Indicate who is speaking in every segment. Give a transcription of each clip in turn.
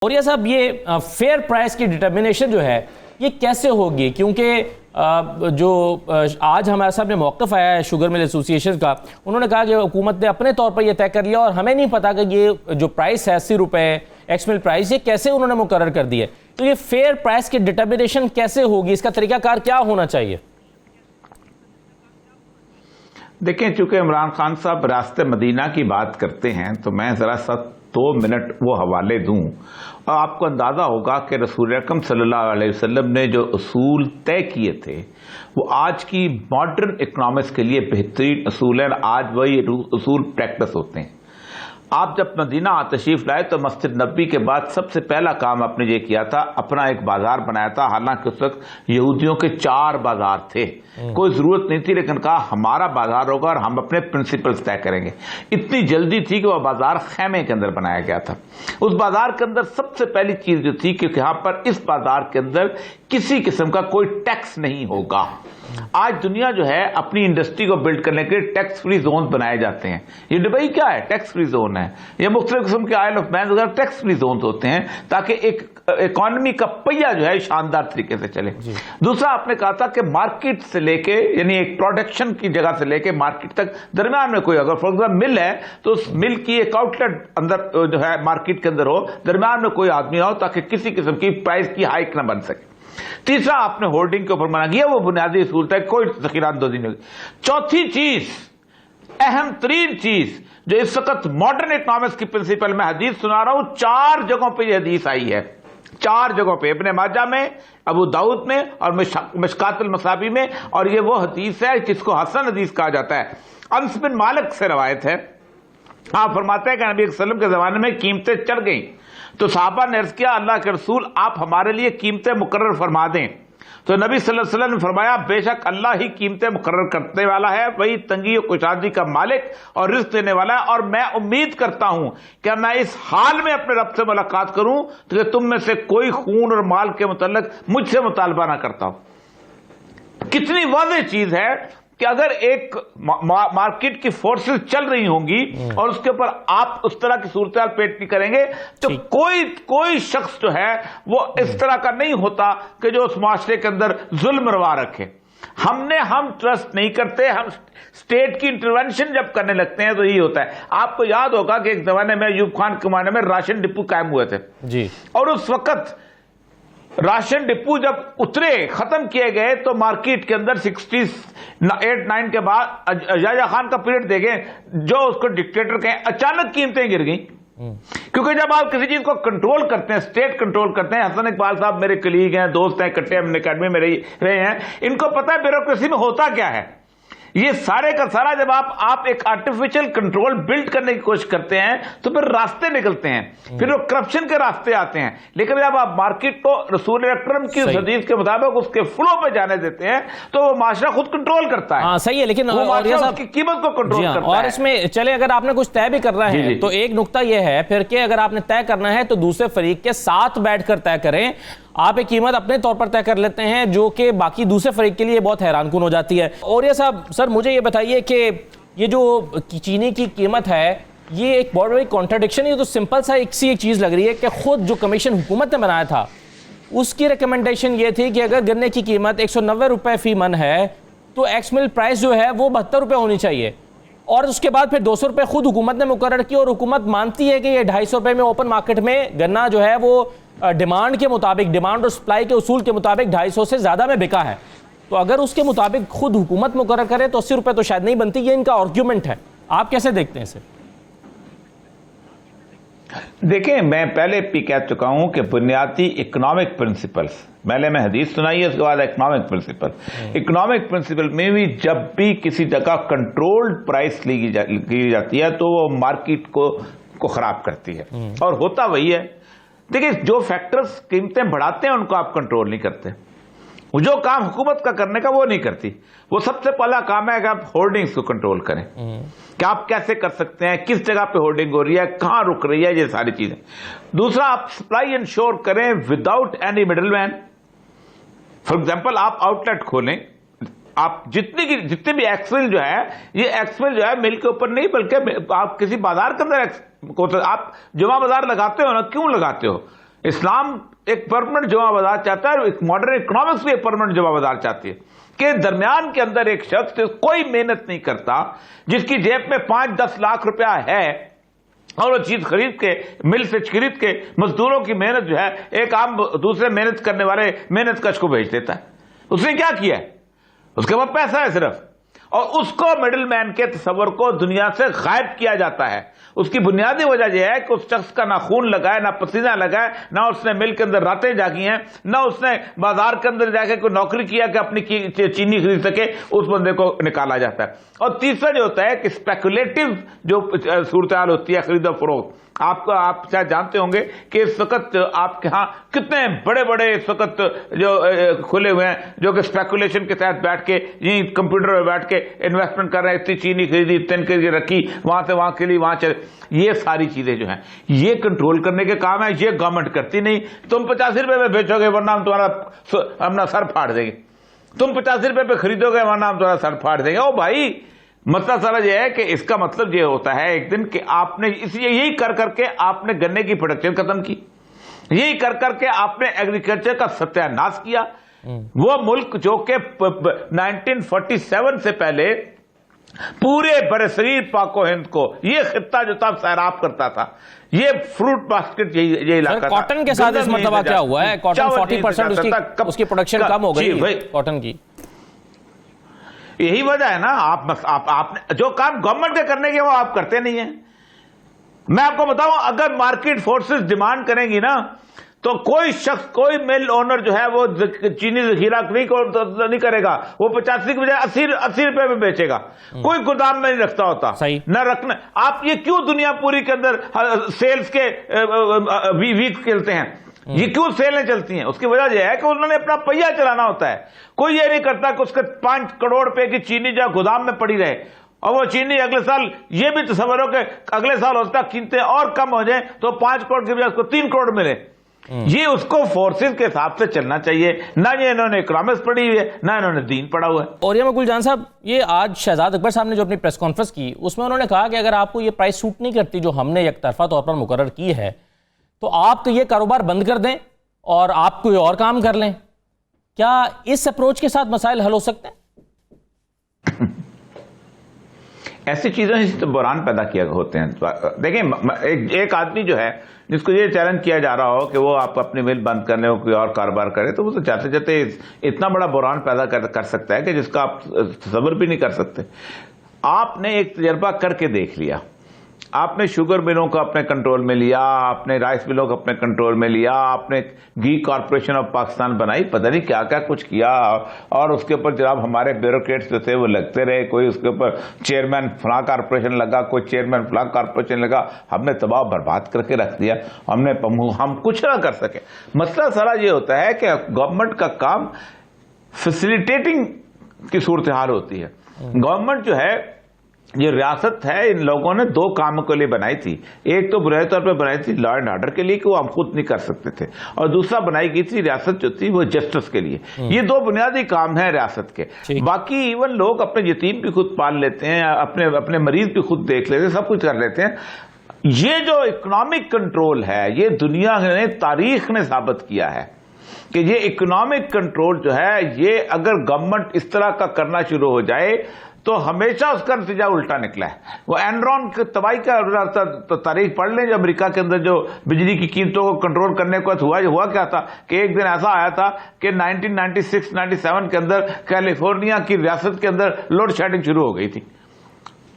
Speaker 1: और ये साहब, ये फेयर प्राइस की डिटर्मिनेशन जो है ये कैसे होगी? क्योंकि जो आज हमारे सामने मौक़िफ़ आया है शुगर मिल एसोसिएशन का, उन्होंने कहा कि हुकूमत ने अपने तौर पर यह तय कर लिया और हमें नहीं पता कि ये जो प्राइस है 80 रुपये एक्स मिल प्राइस, ये कैसे उन्होंने मुकर्रर कर दिया। तो ये फेयर प्राइस की डिटर्मिनेशन कैसे होगी, इसका तरीकाकार क्या होना चाहिए?
Speaker 2: देखें, चूंकि इमरान खान साहब रास्ते मदीना की बात करते हैं तो मैं जरा सा 2 मिनट वो हवाले दूं और आपको अंदाजा होगा कि रसूल अकरम सल्लल्लाहु अलैहि वसल्लम ने जो उसूल तय किए थे वो आज की मॉडर्न इकोनॉमिक्स के लिए बेहतरीन उसूल हैं। आज वही उसूल प्रैक्टिस होते हैं। आप जब मदीना तशरीफ लाए तो मस्जिद नबी के बाद सबसे पहला काम आपने ये किया था, अपना एक बाजार बनाया था। हालांकि उस वक्त यहूदियों के 4 बाजार थे, कोई जरूरत नहीं थी, लेकिन कहा हमारा बाजार होगा और हम अपने प्रिंसिपल्स तय करेंगे। इतनी जल्दी थी कि वह बाजार खैमे के अंदर बनाया गया था। उस बाजार के अंदर सबसे पहली चीज जो थी कि यहां पर इस बाजार के अंदर किसी किस्म का कोई टैक्स नहीं होगा। आज दुनिया जो है अपनी इंडस्ट्री को बिल्ड करने के लिए टैक्स फ्री जोन बनाए जाते हैं। ये दुबई क्या है? टैक्स फ्री जोन है। ये मुख्तलिफ किस्म के आयल ऑफ मैन वगैरह टैक्स फ्री जोन होते हैं ताकि एक इकोनॉमी का पहिया जो है शानदार तरीके से चले। दूसरा, आपने कहा था कि मार्केट से लेके, यानी एक प्रोडक्शन की जगह से लेके मार्केट तक दरमियान में कोई, अगर फॉर एग्जाम्पल मिल है तो उस मिल की एक आउटलेट अंदर जो है मार्केट के अंदर हो, दरमियान में कोई आदमी हो ताकि किसी किस्म की प्राइस की हाइक न बन सके। तीसरा, आपने होल्डिंग के ऊपर मना किया, वो बुनियादी सूरत है, कोई ज़ख़ीराअंदोज़ी नहीं होगी। चौथी चीज, अहम तरीन चीज जो इस वक्त मॉडर्न इकोनॉमिक्स की प्रिंसिपल में हदीस सुना रहा हूं, 4 जगहों पे यह हदीस आई है। 4 जगहों पे, इब्ने माजा में, अबू दाऊद में और मिशकातुल मसाबी में। और ये वो हदीस है जिसको हसन हदीस कहा जाता है। अनस बिन मालिक से रवायत है। आप फरमाते हैं कि नबी सल्लल्लाहु अलैहि वसल्लम के जमाने में कीमतें चढ़ गई तो सहाबा ने अर्ज किया, अल्लाह के रसूल आप हमारे लिए कीमतें मुकर्रर फरमा दें। तो नबी सल्लल्लाहु अलैहि वसल्लम ने फरमाया, बेशक अल्लाह ही कीमतें मुकर्रर करने वाला है, वही तंगी और कुशादगी का मालिक और रिज़्क़ देने वाला है। और मैं उम्मीद करता हूं कि मैं इस हाल में अपने रब से मुलाकात करूं तो तुम में से कोई खून और माल के मुतल्लिक मुझसे मुतालबा ना करता हो। कितनी वाज़ेह चीज है कि अगर एक मार्केट की फोर्सेस चल रही होंगी और उसके ऊपर आप उस तरह की सूरत पेश नहीं करेंगे तो कोई शख्स जो है वो इस तरह का नहीं होता कि जो उस माशरे के अंदर जुल्म रवा रखे। हम ट्रस्ट नहीं करते, हम स्टेट की इंटरवेंशन जब करने लगते हैं तो यही होता है। आपको याद होगा कि एक जमाने में अयूब खान के जमाने में राशन डिपो कायम हुए थे जी, और उस वक्त राशन डिपो जब उतरे, खत्म किए गए तो मार्केट के अंदर 68-9 के बाद याह्या खान का पीरियड देखें, जो उसको डिक्टेटर कहें, अचानक कीमतें गिर गई। क्योंकि जब आप किसी चीज को कंट्रोल करते हैं, स्टेट कंट्रोल करते हैं। हसन इकबाल साहब मेरे कलीग हैं, दोस्त हैं, इकट्ठे हमने अकेडमी में रहे हैं, इनको पता है ब्यूरोक्रेसी में होता क्या है। ये सारे का सारा जब आप एक आर्टिफिशियल कंट्रोल बिल्ड करने की कोशिश करते हैं तो फिर रास्ते निकलते हैं, फिर वो करप्शन के रास्ते आते हैं। लेकिन जब आप मार्केट को रसूल अकरम की हदीस के मुताबिक उसके फ्लो पे जाने देते हैं तो वो माशरा खुद कंट्रोल करता है।
Speaker 1: हाँ, सही है, लेकिन
Speaker 2: उसकी कीमत को कंट्रोल करता है।
Speaker 1: और इसमें चले, अगर आपने कुछ तय भी करना है तो एक नुक्ता यह है फिर कि अगर आपने तय करना है तो दूसरे फरीक के साथ बैठकर तय करें। आप एक कीमत अपने तौर पर तय कर लेते हैं जो कि बाकी दूसरे फरीक के लिए बहुत हैरानकुन हो जाती है। और ये साहब, सर मुझे ये बताइए कि ये जो चीनी की कीमत है ये एक बहुत बड़ी कॉन्ट्राडिक्शन है। तो सिंपल सा एक चीज़ लग रही है कि खुद जो कमीशन हुकूमत ने बनाया था उसकी रिकमेंडेशन ये थी कि अगर गन्ने की कीमत 190 रुपये फी मन है तो एक्स मिल प्राइस जो है वो 72 रुपये होनी चाहिए। और उसके बाद फिर 200 रुपये खुद हुकूमत ने मुकर्रर की और हुकूमत मानती है कि ये 250 रुपये में ओपन मार्केट में गन्ना जो है वो डिमांड के मुताबिक, डिमांड और सप्लाई के उसूल के मुताबिक 250 से ज़्यादा में बिका है। तो अगर उसके मुताबिक खुद हुकूमत मुकर्रर करे तो 80 रुपये तो शायद नहीं बनती। ये इनका आर्ग्यूमेंट है, आप कैसे देखते हैं इसे?
Speaker 2: देखें, मैं पहले भी कह चुका हूं कि बुनियादी इकोनॉमिक प्रिंसिपल्स, पहले मैं हदीस सुनाई है उसके बाद इकोनॉमिक प्रिंसिपल। इकोनॉमिक प्रिंसिपल में भी जब भी किसी जगह कंट्रोल्ड प्राइस ली जाती है तो वो मार्केट को खराब करती है और होता वही है। देखिए, जो फैक्टर्स कीमतें बढ़ाते हैं उनको आप कंट्रोल नहीं करते। जो काम हुकूमत का करने का वो नहीं करती। वो सबसे पहला काम है कि आप होर्डिंग्स को कंट्रोल करें कि आप कैसे कर सकते हैं, किस जगह पे होर्डिंग हो रही है, कहां रुक रही है, ये सारी चीजें। दूसरा, आप सप्लाई इंश्योर करें without any middleman. For example, आप आउटलेट खोलें, आप जितनी भी एक्समिल जो है, ये एक्समिल जो है मिल के ऊपर नहीं बल्कि आप किसी बाजार के अंदर आप जुमा बाजार लगाते हो ना, क्यों लगाते हो? इस्लाम एक परमानेंट जमा बाजार चाहता है और मॉडर्न इकोनॉमिक्स भी एक परमानेंट जमा बाजार चाहती है कि दरमियान के अंदर एक शख्स कोई मेहनत नहीं करता, जिसकी जेब में 5-10 लाख रुपया है और वो चीज खरीद के मिल से खरीद के मजदूरों की मेहनत जो है एक आम दूसरे मेहनत करने वाले मेहनत कश को भेज देता है। उसने क्या किया है? उसके पास पैसा है सिर्फ, और उसको मिडिल मैन के तस्वर को दुनिया से गायब किया जाता है। उसकी बुनियादी वजह यह है कि उस शख्स का ना खून लगा है, ना पसीना लगा है, ना उसने मिल के अंदर रातें जागी हैं, ना उसने बाजार के अंदर जाके कोई नौकरी किया कि अपनी चीनी खरीद सके, उस बंदे को निकाला जाता है। और तीसरा जो होता है कि स्पेकुलेटिव जो सूरत हाल होती है खरीदो फरोख्त, आपको आप शायद जानते होंगे कि इस वक्त आपके यहां कितने बड़े बड़े इस वक्त जो खुले हुए हैं जो कि स्पेकुलेशन के तहत बैठ के यही कंप्यूटर में बैठ के इन्वेस्टमेंट कर रहे हैं, इतनी चीनी खरीदी, इतने करके रखी, वहां से वहां के लिए वहां चले। ये सारी चीजें जो हैं ये कंट्रोल करने के काम है, ये गवर्नमेंट करती नहीं। तुम 85 रुपए में बेचोगे वरना हम तुम्हारा अपना सर फाड़ देंगे, तुम 85 रुपए पे खरीदोगे वरना हम तुम्हारा सर फाड़ देंगे। ओ भाई, मतलब सारा यह है कि इसका मतलब यह होता है एक दिन कि आपने इसलिए यही कर करके आपने गन्ने की प्रोडक्शन खत्म की, यही कर करके आपने एग्रीकल्चर का सत्यानाश किया। वो मुल्क जो कि 1947 से पहले पूरे बरसरीर पाको हिंद को ये खित्ता जो था सैराब करता था, ये फ्रूट बास्केट यही इलाका था।
Speaker 1: कॉटन के साथ इस मरतबा क्या हुआ है? कॉटन 40% उसकी प्रोडक्शन कम हो गई कॉटन की।
Speaker 2: यही वजह है ना, आपने जो काम गवर्नमेंट के करने के वो आप करते नहीं है। मैं आपको बताऊं, अगर मार्केट फोर्सेस डिमांड करेंगी ना तो कोई शख्स, कोई मिल ओनर जो है वो चीनी जखीरा नहीं करेगा, वो 85 की बजाय 80 रुपए में बेचेगा। कोई गोदाम में नहीं रखता होता, न रखना। आप ये क्यों दुनिया पूरी के अंदर सेल्स के वीक खेलते हैं? ये क्यों सेलें चलती हैं? उसकी वजह यह है कि उन्होंने अपना पहिया चलाना होता है। कोई ये नहीं करता कि उसके 5 करोड़ रुपए की चीनी जो गोदाम में पड़ी रहे और वो चीनी अगले साल, ये भी तस्वर हो कि अगले साल हो सकता है कीमतें और कम हो जाए तो 5 करोड़ की बजाय उसको 3 करोड़ मिले। ये उसको फोर्सेस के हिसाब से चलना चाहिए, ना ये इन्होंने इकोनॉमिक्स पढ़ी हुई है, ना इन्होंने दीन पढ़ा हुआ है।
Speaker 1: और ये गुलजान साहब, ये आज शहजाद अकबर साहब ने जो अपनी प्रेस कॉन्फ्रेंस की उसमें उन्होंने कहा कि अगर आपको ये प्राइस सूट नहीं करती जो हमने एक तरफा तौर पर मुकर्रर की है तो आप तो ये कारोबार बंद कर दें और आप कोई और काम कर लें। क्या इस अप्रोच के साथ मसाइल हल हो सकते हैं?
Speaker 2: ऐसी चीजों से तो बुरान पैदा किया होते हैं। देखिए, एक आदमी जो है जिसको ये चैलेंज किया जा रहा हो कि वो आप अपनी मिल बंद करने हो, कोई और कारोबार करे, तो वो तो चाहते चाहते इतना बड़ा बुरान पैदा कर सकता है कि जिसका आप सब्र भी नहीं कर सकते। आपने एक तजर्बा करके देख लिया, आपने शुगर मिलों को अपने कंट्रोल में लिया, आपने राइस मिलों को अपने कंट्रोल में लिया, आपने घी कॉरपोरेशन ऑफ पाकिस्तान बनाई, पता नहीं क्या क्या कुछ किया, और उसके ऊपर जनाब हमारे ब्यूरोक्रेट्स जो थे वो लगते रहे। कोई उसके ऊपर चेयरमैन फलां कॉरपोरेशन लगा, कोई चेयरमैन फलां कॉरपोरेशन लगा, हमने तबाह बर्बाद करके रख दिया, हम कुछ ना कर सके। मसला सारा ये होता है कि गवर्नमेंट का काम फैसिलिटेटिंग की सूरत हाल होती है। गवर्नमेंट जो है, ये रियासत है, इन लोगों ने 2 कामों के लिए बनाई थी। एक तो बुनियादी तौर पर बनाई थी लॉ एंड ऑर्डर के लिए कि वो हम खुद नहीं कर सकते थे, और दूसरा बनाई गई थी रियासत जो थी वो जस्टिस के लिए। ये 2 बुनियादी काम हैं रियासत के। बाकी इवन लोग अपने यतीम भी खुद पाल लेते हैं, अपने मरीज भी खुद देख लेते हैं, सब कुछ कर लेते हैं। ये जो इकोनॉमिक कंट्रोल है, ये दुनिया ने, तारीख ने साबित किया है कि ये इकोनॉमिक कंट्रोल जो है, ये अगर गवर्नमेंट इस तरह का करना शुरू हो जाए तो हमेशा उसका नतीजा उल्टा निकला है। वो एनरॉन की तबाही का तारीख पढ़ लें, जो अमेरिका के अंदर जो बिजली की कीमतों को कंट्रोल करने को हुआ क्या था कि एक दिन ऐसा आया था कि 1996-97 के अंदर कैलिफोर्निया की रियासत के अंदर लोड शेडिंग शुरू हो गई थी।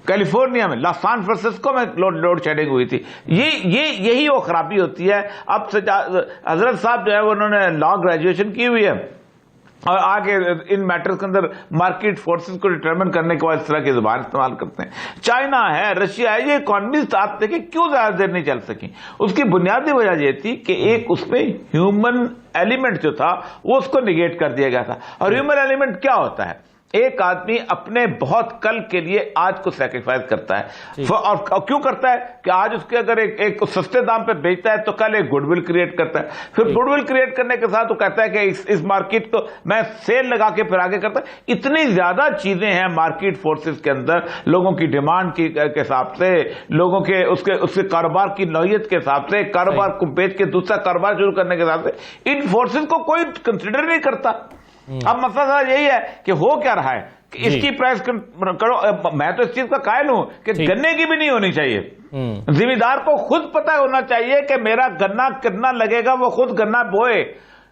Speaker 2: कैलिफोर्निया में, सैन फ्रांसिस्को में लोड शेडिंग हुई थी। यही वो खराबी होती है। अब हजरत साहब जो है उन्होंने लॉ ग्रेजुएशन की हुई है और आगे इन मैटर्स के अंदर मार्केट फोर्सेस को डिटरमिन करने के बाद इस तरह की जुबान इस्तेमाल करते हैं। चाइना है, रशिया है, ये इकोनॉमीज आप देखें क्यों ज्यादा देर नहीं चल सकी। उसकी बुनियादी वजह यह थी कि एक उसमें ह्यूमन एलिमेंट जो था वो उसको निगेट कर दिया गया था। और ह्यूमन एलिमेंट क्या होता है? एक आदमी अपने बहुत कल के लिए आज को सैक्रिफाइस करता है। और क्यों करता है कि आज उसके अगर एक सस्ते दाम पे बेचता है तो कल एक गुडविल क्रिएट करता है, फिर गुडविल क्रिएट करने के साथ वो कहता है कि इस मार्केट को मैं सेल लगा के फिर आगे करता है। इतनी ज्यादा चीजें हैं मार्केट फोर्सेस के अंदर, लोगों की डिमांड के हिसाब से, लोगों के उसके कारोबार की नौयत के हिसाब से, कारोबार को बेच के दूसरा कारोबार शुरू करने के हिसाब से, इन फोर्सेस को कोई कंसिडर नहीं करता। अब मसला यही है कि हो क्या रहा है कि इसकी प्राइस करो। मैं तो इस चीज का कायल हूं कि गन्ने की भी नहीं होनी चाहिए। जिम्मेदार को खुद पता होना चाहिए कि मेरा गन्ना कितना लगेगा, वो खुद गन्ना बोए।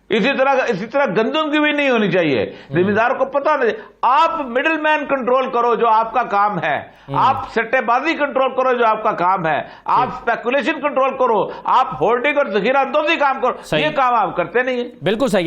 Speaker 2: इसी तरह गंदम की भी नहीं होनी चाहिए, जिम्मेदार को पता होना चाहिए। आप मिडिल मैन कंट्रोल करो जो आपका काम है, आप सट्टेबाजी कंट्रोल करो जो आपका काम है, आप स्पेकुलेशन कंट्रोल करो, आप होल्डिंग और जखीरा अंदोजी काम करो, ये काम आप करते नहीं है।
Speaker 1: बिल्कुल सही।